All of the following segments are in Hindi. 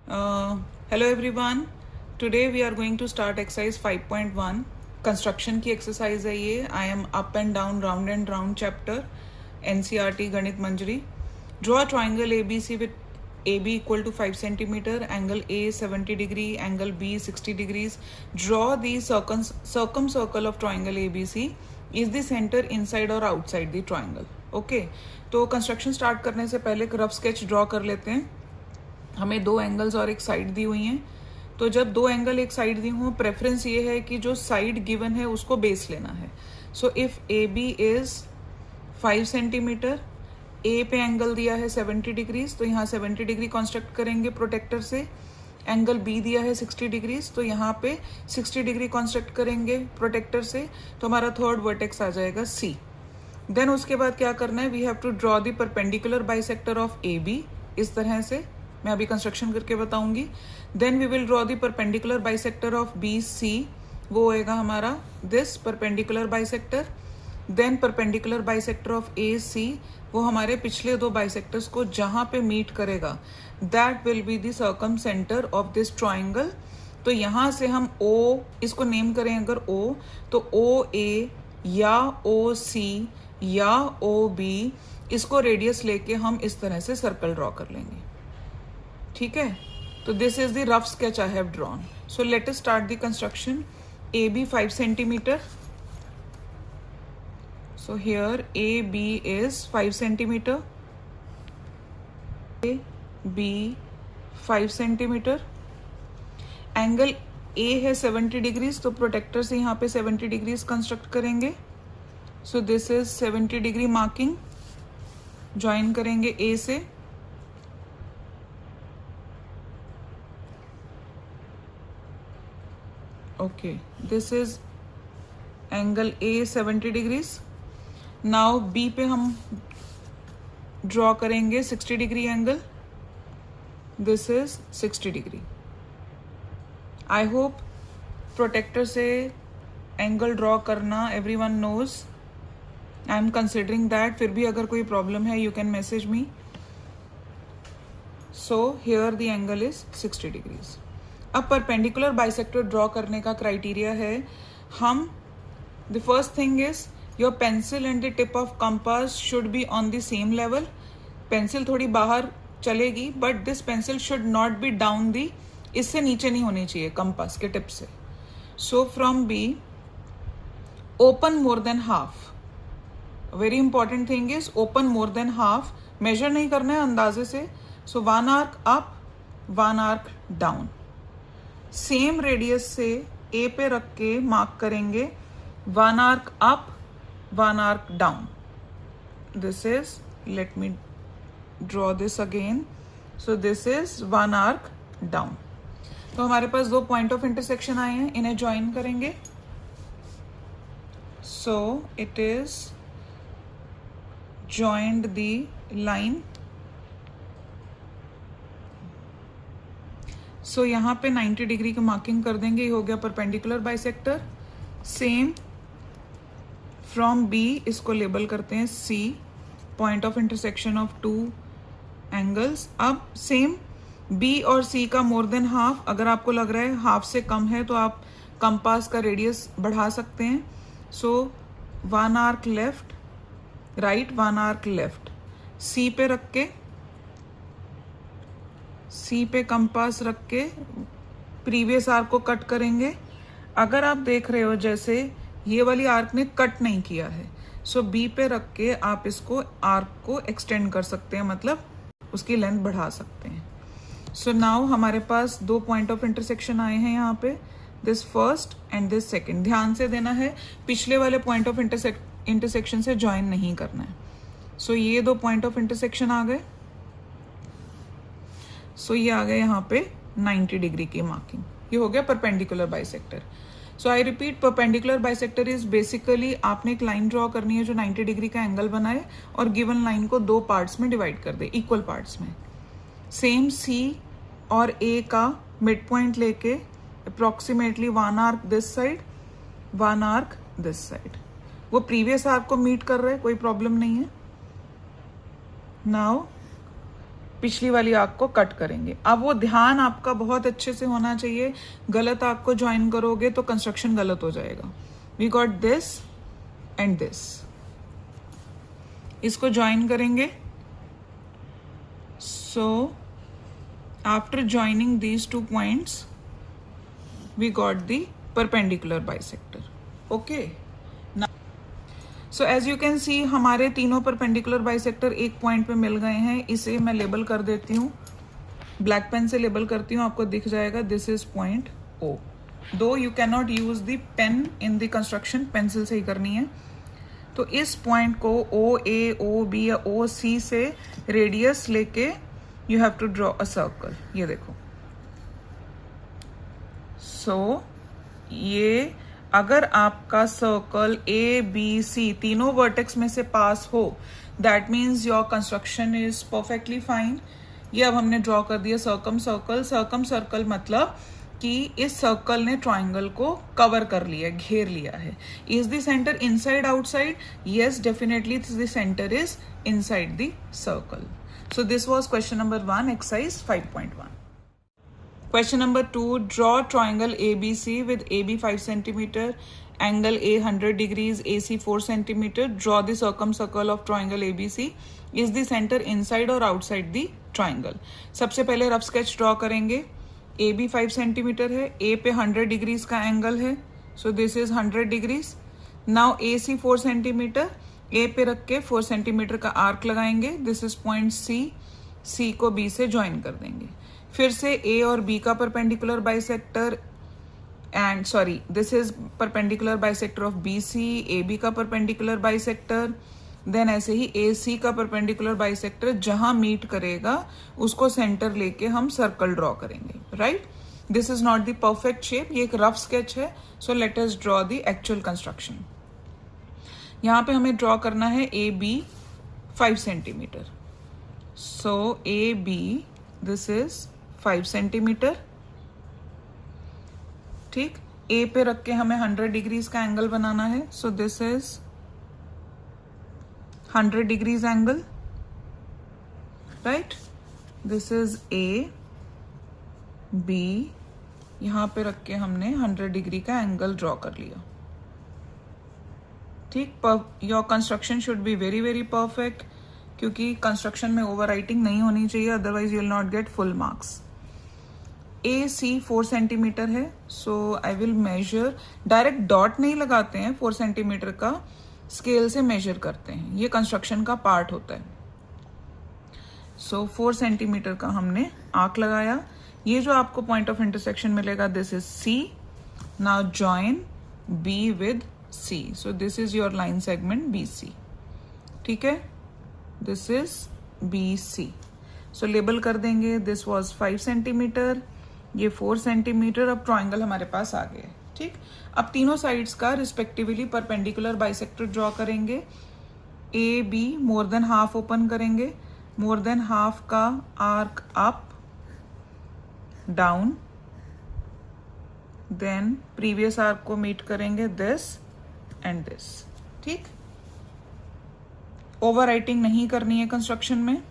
Hello everyone. Today we are going to start exercise 5.1. Construction की एक्सरसाइज है ये. I am up and down round and round chapter NCERT Ganit Manjari. Draw triangle ABC with AB equal to 5 centimeter, angle A 70 degree, angle B 60 degrees. Draw the circumcircle of triangle ABC. Is the center inside or outside the triangle? Okay. तो कंस्ट्रक्शन स्टार्ट करने से पहले एक रफ स्केच ड्रॉ कर लेते हैं. हमें दो एंगल्स और एक साइड दी हुई हैं. तो जब दो एंगल एक साइड दी हो, प्रेफरेंस ये है कि जो साइड गिवन है उसको बेस लेना है. So if A B is 5 centimetre, A पे एंगल दिया है 70 डिग्रीज, तो यहाँ 70 डिग्री कंस्ट्रक्ट करेंगे प्रोटेक्टर से. एंगल बी दिया है 60 डिग्रीज, तो यहाँ पे 60 डिग्री कंस्ट्रक्ट करेंगे प्रोटेक्टर से. तो हमारा थर्ड वर्टेक्स आ जाएगा सी. देन उसके बाद क्या करना है, we have to draw the perpendicular bisector of A B. इस तरह से मैं अभी कंस्ट्रक्शन करके बताऊंगी. Then we will draw the perpendicular bisector of B C. वो होएगा हमारा this perpendicular bisector. Then perpendicular bisector of A C, वो हमारे पिछले दो बाइसेक्टर्स को जहां पे मीट करेगा, that will be the circum centre of this triangle. तो यहां से हम ओ, इसको नेम करें अगर ओ, तो ओ ए या ओ सी या ओ बी, इसको रेडियस लेके हम इस तरह से सर्कल ड्रॉ कर लेंगे. ठीक है. तो this is the rough sketch I have drawn. So let us start the construction. A B 5 centimetre. So here A B is 5 centimetre. A B 5 centimetre. Angle A है 70 डिग्रीज, तो प्रोटेक्टर से यहाँ पे 70 डिग्रीज कंस्ट्रक्ट करेंगे. सो this is 70 degree marking. Join करेंगे ए से. Okay, this is angle A 70 degrees. Now B पे हम ड्रॉ करेंगे 60 degree angle. This is 60 degree. I hope protractor से एंगल ड्रॉ करना everyone knows. I am considering that. फिर भी अगर कोई प्रॉब्लम है, you can message me. So here the angle is 60 degrees. अब परपेंडिकुलर बाइसेक्टर ड्रॉ करने का क्राइटेरिया है, हम the first thing is your pencil and the tip of compass should be on the same level. Pencil थोड़ी बाहर चलेगी, but this pencil should not be down the, इससे नीचे नहीं होनी चाहिए कंपास के टिप से. So from B open more than half. Very important thing is open more than half. Measure नहीं करना है, अंदाजे से. So 1 arc up, 1 arc down. Same radius से ए पे रख के मार्क करेंगे 1 arc up, 1 arc down. This is, let me draw this again. So this is 1 arc down. तो हमारे पास दो पॉइंट ऑफ इंटरसेक्शन आए हैं, इन्हें ज्वाइन करेंगे. So it is joined the line. So यहाँ पे 90 डिग्री की मार्किंग कर देंगे. ये हो गया perpendicular bisector. Same from B, इसको लेबल करते हैं C, point of intersection of two angles. अब सेम बी और सी का मोर देन हाफ. अगर आपको लग रहा है हाफ से कम है, तो आप कंपास का रेडियस बढ़ा सकते हैं. So 1 arc left, right, 1 arc left. C पे रख के, सी पे कंपास रख के प्रीवियस आर्क को कट करेंगे. अगर आप देख रहे हो जैसे ये वाली आर्क ने कट नहीं किया है, सो बी पे रख के आप इसको आर्क को एक्सटेंड कर सकते हैं, मतलब उसकी लेंथ बढ़ा सकते हैं. सो नाउ हमारे पास दो पॉइंट ऑफ इंटरसेक्शन आए हैं यहाँ पे, this first and this second. ध्यान से देना है, पिछले वाले पॉइंट ऑफ इंटरसेक्शन से ज्वाइन नहीं करना है. सो ये दो पॉइंट ऑफ इंटरसेक्शन आ गए. सो ये आ गए यहाँ पे 90 डिग्री की मार्किंग. ये हो गया perpendicular bisector. So I repeat, perpendicular bisector is basically आपने एक लाइन ड्रॉ करनी है जो 90 डिग्री का एंगल बनाए और गिवन लाइन को दो पार्ट्स में डिवाइड कर दे, इक्वल पार्ट्स में. सेम सी और ए का मिड पॉइंट लेके approximately 1 arc this side, 1 arc this side. वो प्रीवियस आर्क को मीट कर रहे हैं, कोई प्रॉब्लम नहीं है. नाउ पिछली वाली आर्क को कट करेंगे। अब वो ध्यान आपका बहुत अच्छे से होना चाहिए, गलत आर्क को ज्वाइन करोगे तो कंस्ट्रक्शन गलत हो जाएगा। We got this and this, इसको ज्वाइन करेंगे। So after joining these 2 points we got the perpendicular bisector. Okay, so as you can see हमारे तीनों परपेंडिकुलर बाइसेक्टर एक पॉइंट पे मिल गए हैं। इसे मैं लेबल कर देती हूँ, ब्लैक पेन से लेबल करती हूँ, आपको दिख जाएगा दिस इज पॉइंट O। दो you can not use the pain in the construction, pencil से ही करनी है। तो इस पॉइंट को OA, OB या OC से रेडियस लेके you have to draw a circle. ये देखो, सो ये अगर आपका सर्कल ABC तीनों वर्टेक्स में से पास हो, that means your construction is perfectly fine. ये अब हमने ड्रॉ कर दिया सर्कम सर्कल। सर्कम सर्कल मतलब कि इस सर्कल ने ट्राइंगल को कवर कर लिया, घेर लिया है। Is the centre inside outside? Yes, definitely the centre is inside the circle. So this was question number 1, exercise 5.1. Question number 2, draw triangle ABC with AB 5 cm, angle A 100 degrees, AC 4 cm. Draw the circumcircle of triangle ABC. Is the center inside or outside the triangle? सबसे पहले रफ स्केच ड्रॉ करेंगे। AB 5 cm है, A पे 100 डिग्रीज का एंगल है, so this is 100 degrees. Now AC 4 cm, A पे रख के 4 cm का आर्क लगाएंगे, this is point C। C को B से ज्वाइन कर देंगे। फिर से A और B का perpendicular bisector and sorry this is perpendicular bisector of BC, AB का परपेंडिकुलर बाइसेक्टर, देन ऐसे ही AC का परपेंडिकुलर बाइसेक्टर, जहां मीट करेगा उसको सेंटर लेके हम सर्कल ड्रॉ करेंगे, right. This is not the perfect shape, ये एक रफ स्केच है। सो let us draw the actual construction. यहाँ पे हमें ड्रॉ करना है AB 5 centimetre. So AB this is 5 centimetre, ठीक। A पे रख के हमें 100 डिग्रीज का एंगल बनाना है, so this is 100 degrees angle, right. This is A, B, यहां पे रख के हमने 100 डिग्री का एंगल ड्रॉ कर लिया, ठीक। Your construction should be very very perfect, क्योंकि कंस्ट्रक्शन में ओवर राइटिंग नहीं होनी चाहिए, otherwise you will not get full marks. AC 4 centimetre है, so I will measure, direct dot नहीं लगाते हैं, 4 सेंटीमीटर का स्केल से मेजर करते हैं, ये कंस्ट्रक्शन का पार्ट होता है। सो 4 सेंटीमीटर का हमने आर्क लगाया। ये जो आपको पॉइंट ऑफ इंटरसेक्शन मिलेगा, this is C। Now join B with C, so this is your line segment BC, ठीक है। This is BC, so label कर देंगे, दिस वॉज 5 सेंटीमीटर, ये 4 सेंटीमीटर। अब ट्राइंगल हमारे पास आ गया, ठीक। अब तीनों साइड्स का रिस्पेक्टिवली परपेंडिकुलर बाइसेक्टर ड्रॉ करेंगे। AB more than half open करेंगे, मोर देन हाफ का arc up down, then previous arc को मीट करेंगे, दिस एंड दिस, ठीक। ओवर राइटिंग नहीं करनी है कंस्ट्रक्शन में।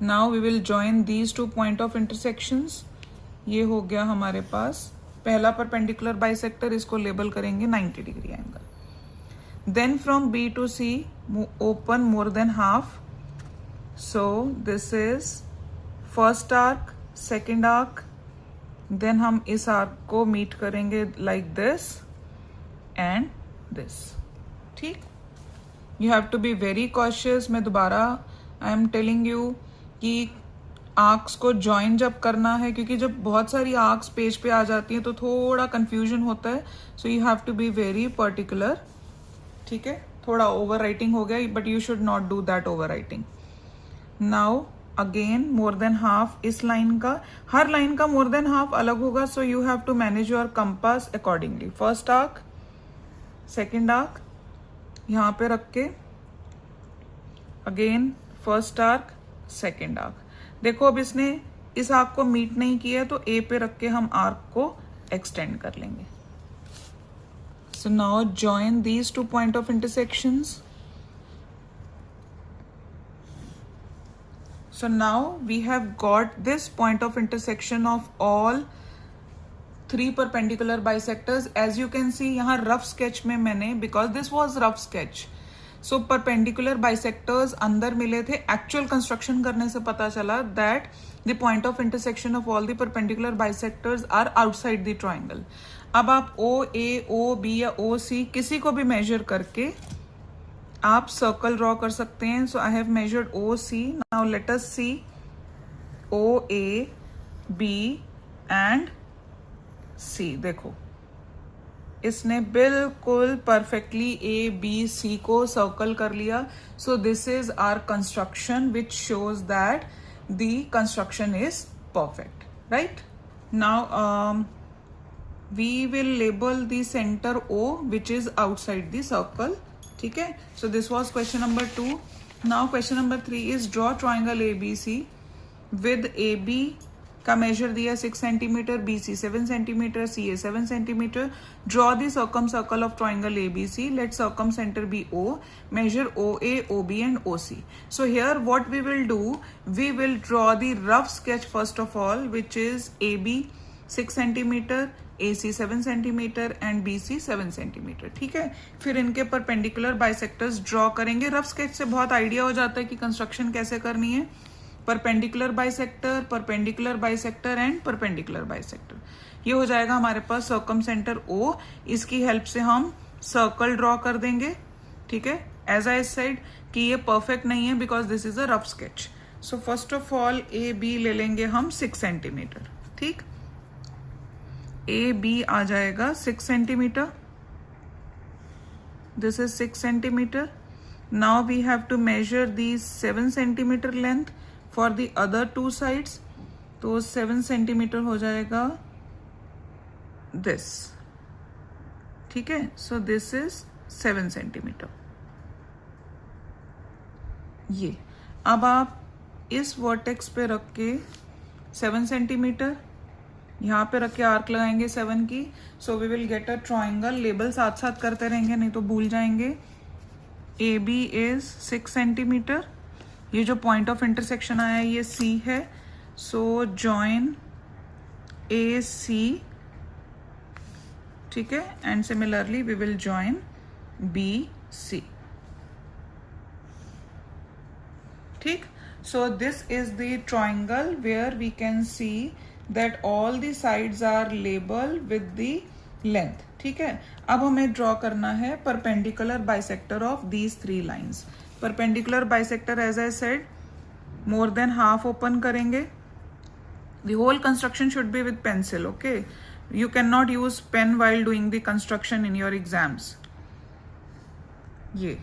Now we will join these 2 point of intersections. ये हो गया हमारे पास पहला परपेंडिकुलर बाइसेक्टर, इसको लेबल करेंगे 90 degree angle. Then from B to C open more than half, so this is first arc, second arc, then हम इस आर्क को मीट करेंगे लाइक दिस एंड दिस, ठीक। You have to be very cautious. मैं दोबारा आई एम टेलिंग यू कि आर्क्स को ज्वाइन जब करना है, क्योंकि जब बहुत सारी आर्क्स पेज पे आ जाती हैं तो थोड़ा कंफ्यूजन होता है, so you have to be very particular, ठीक है। थोड़ा ओवर राइटिंग हो गया, but you should not do that over writing. Now again more than half, इस लाइन का, हर लाइन का मोर देन हाफ अलग होगा, so you have to manage your compass accordingly. First arc, second arc यहां पे रख के, again first arc, second arc. देखो अब इसने इस आर्क को मीट नहीं किया, तो A पे रख के हम आर्क को एक्सटेंड कर लेंगे। So now join these 2 point of intersections. So now we have got this point of intersection of all 3 perpendicular bisectors. As you can see यहाँ rough sketch में मैंने, because this was rough sketch, so perpendicular bisectors अंदर मिले थे. Actual construction करने से पता चला that the point of intersection of all the perpendicular bisectors are outside the triangle. अब आप OA, OB या OC किसी को भी measure करके आप सर्कल ड्रॉ कर सकते हैं. So I have measured OC. Now let us see OA, B and C. देखो इसने बिल्कुल परफेक्टली ABC को सर्कल कर लिया. So this is our construction which shows that the construction is perfect. Right now we will label the centre O which is outside the circle. ठीक है. So this was question number 2. Now question number 3 is draw triangle ABC with AB का मेजर दिया 6 centimetre, BC 7 centimetre, CA 7 centimetre. Draw the circumcircle of triangle ABC. Let circumcentre be O. Major OA, OB and OC. So here what we will do, we will draw the rough sketch first of all which is AB 6 centimetre, AC 7 centimetre and BC 7 centimetre. ठीक है. फिर इनके परपेंडिकुलर बाइसेक्टर्स ड्रॉ करेंगे. रफ स्केच से बहुत आइडिया हो जाता है कि कंस्ट्रक्शन कैसे करनी है. Perpendicular bisector, perpendicular bisector and perpendicular bisector. ये हो जाएगा हमारे पास सर्कम सेंटर O. इसकी हेल्प से हम सर्कल ड्रॉ कर देंगे. ठीक है. एज आई सेड कि ये परफेक्ट नहीं है because this is a rough sketch. So first of all AB ले लेंगे हम 6 सेंटीमीटर. ठीक. AB आ जाएगा 6 centimetre. This is 6 centimetre. Now we have to measure the 7 centimetre length for the other 2 sides. तो 7 सेंटीमीटर हो जाएगा दिस. ठीक है. So this is 7 centimetre. ये अब आप इस वर्टेक्स पे रख के 7 सेंटीमीटर यहाँ पे रख के आर्क लगाएंगे 7 की. So we will get a triangle. Label साथ साथ करते रहेंगे नहीं तो भूल जाएंगे. AB is 6 centimetre. ये जो पॉइंट ऑफ इंटरसेक्शन आया है ये C है. So join AC. ठीक है. And similarly we will join BC. ठीक. So this is the triangle where we can see that all the sides are labeled with the length. ठीक है. अब हमें ड्रॉ करना है perpendicular bisector of these 3 lines. Perpendicular bisector as I said more than half open करेंगे. The whole construction should be with pencil. Okay. You cannot use pen while doing the construction in your exams. ये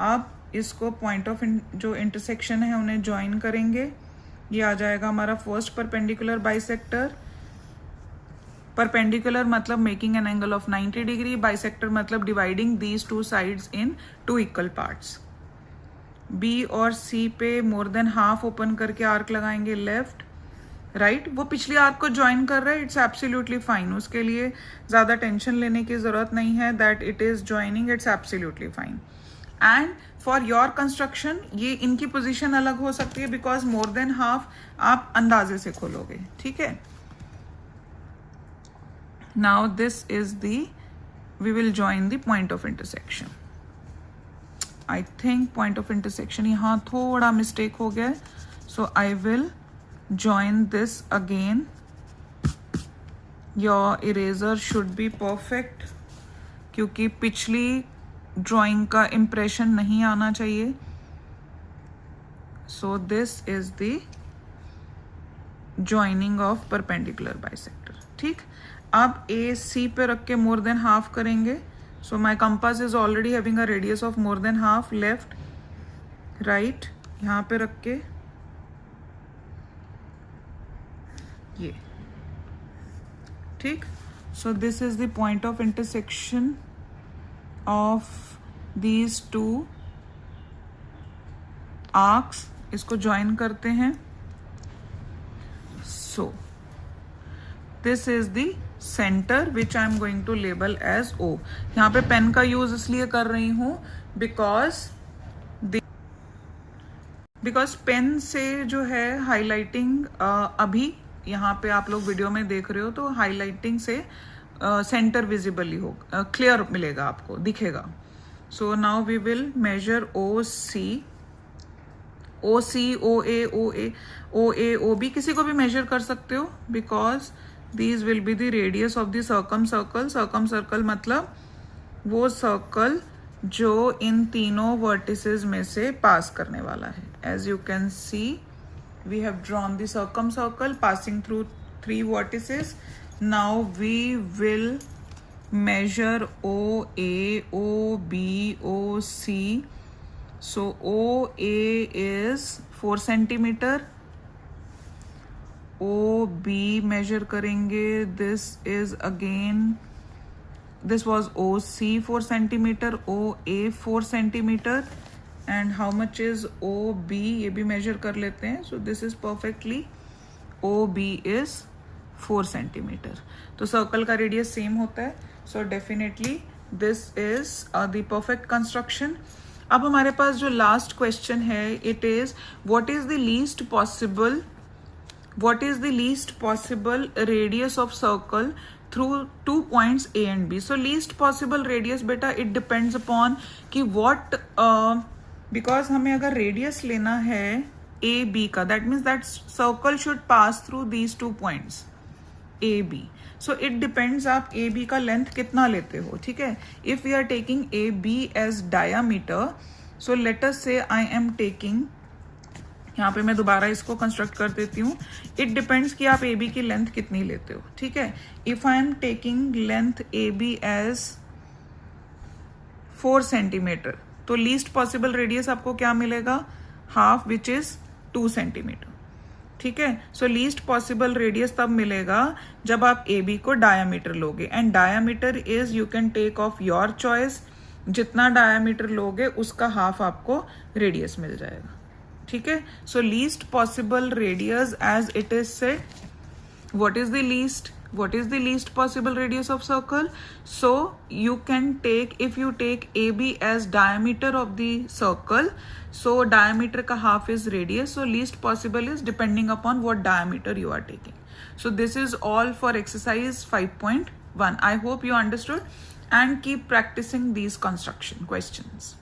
अब इसको पॉइंट ऑफ जो इंटरसेक्शन है उन्हें ज्वाइन करेंगे. ये आ जाएगा हमारा फर्स्ट परपेंडिकुलर बाइसेक्टर. परपेंडिकुलर मतलब making an angle of 90 degree. Bisector मतलब dividing these 2 sides in 2 equal parts. B और C पे मोर देन हाफ ओपन करके आर्क लगाएंगे लेफ्ट राइट. वो पिछली आर्क को ज्वाइन कर रहे हैं. It's absolutely fine. उसके लिए ज्यादा टेंशन लेने की जरूरत नहीं है. That it is joining. It's absolutely fine. And for your construction ये इनकी पोजीशन अलग हो सकती है बिकॉज मोर देन हाफ आप अंदाजे से खोलोगे. ठीक है. Now this is the we will join the point of intersection. I think point of intersection यहाँ थोड़ा मिस्टेक हो गया. So I will join this again. Your eraser should be perfect क्योंकि पिछली ड्राइंग का इंप्रेशन नहीं आना चाहिए. So this is the joining of perpendicular bisector. ठीक. अब AC पे रख के मोर देन हाफ करेंगे. So my compass is already having a radius of more than half. Left right यहाँ पे रख के ये. ठीक. So this is the point of intersection of these 2 arcs. इसको ज्वाइन करते हैं. So this is the center which I am going to label as O. यहाँ पे पेन का यूज इसलिए कर रही हूं because बिकॉज पेन से जो है हाईलाइटिंग अभी यहाँ पे आप लोग वीडियो में देख रहे हो तो हाईलाइटिंग से सेंटर विजिबली हो क्लियर मिलेगा आपको, दिखेगा. So now we will measure O C, O A O B, किसी को भी मेजर कर सकते हो because these will be the radius of the circumcircle. Circumcircle मतलब वो सर्कल जो इन तीनों वर्टिसेस में से पास करने वाला है. As you can see we have drawn the circumcircle passing through 3 vertices. Now we will measure OA, OB, OC. So OA is 4 centimeter. OB measure करेंगे. This was OC 4 centimeter, OA 4 centimeter. And how much is OB? ये भी measure कर लेते हैं. So this is perfectly OB is 4 centimeter. तो सर्कल का रेडियस सेम होता है. So definitely this is the perfect construction. अब हमारे पास जो लास्ट क्वेश्चन है it is what is the least possible radius of circle through 2 points A and B. So least possible radius बेटा इट डिपेंड्स अपॉन कि व्हाट, बिकॉज हमें अगर रेडियस लेना है A B का, that means that circle should pass through these 2 points A B. So it depends आप ए बी का लेंथ कितना लेते हो. ठीक है, if we are taking A B as diameter, so let us say I am taking, यहाँ पे मैं दोबारा इसको कंस्ट्रक्ट कर देती हूँ. इट डिपेंड्स कि आप ए बी की लेंथ कितनी लेते हो. ठीक है, if I am taking length A B as 4 centimetre, तो लीस्ट पॉसिबल रेडियस आपको क्या मिलेगा, हाफ विच इज 2 सेंटीमीटर. ठीक है, सो लीस्ट पॉसिबल रेडियस तब मिलेगा जब आप ए बी को डायामीटर लोगे. And diameter is you can take of your choice. जितना डायामीटर लोगे उसका हाफ आपको रेडियस मिल जाएगा. ठीक है, so least possible radius as it is said, what is the least possible radius of circle. So you can take, if you take AB as diameter of the circle, so diameter ka half is radius, so least possible is depending upon what diameter you are taking. So this is all for exercise 5.1. I hope you understood and keep practicing these construction questions.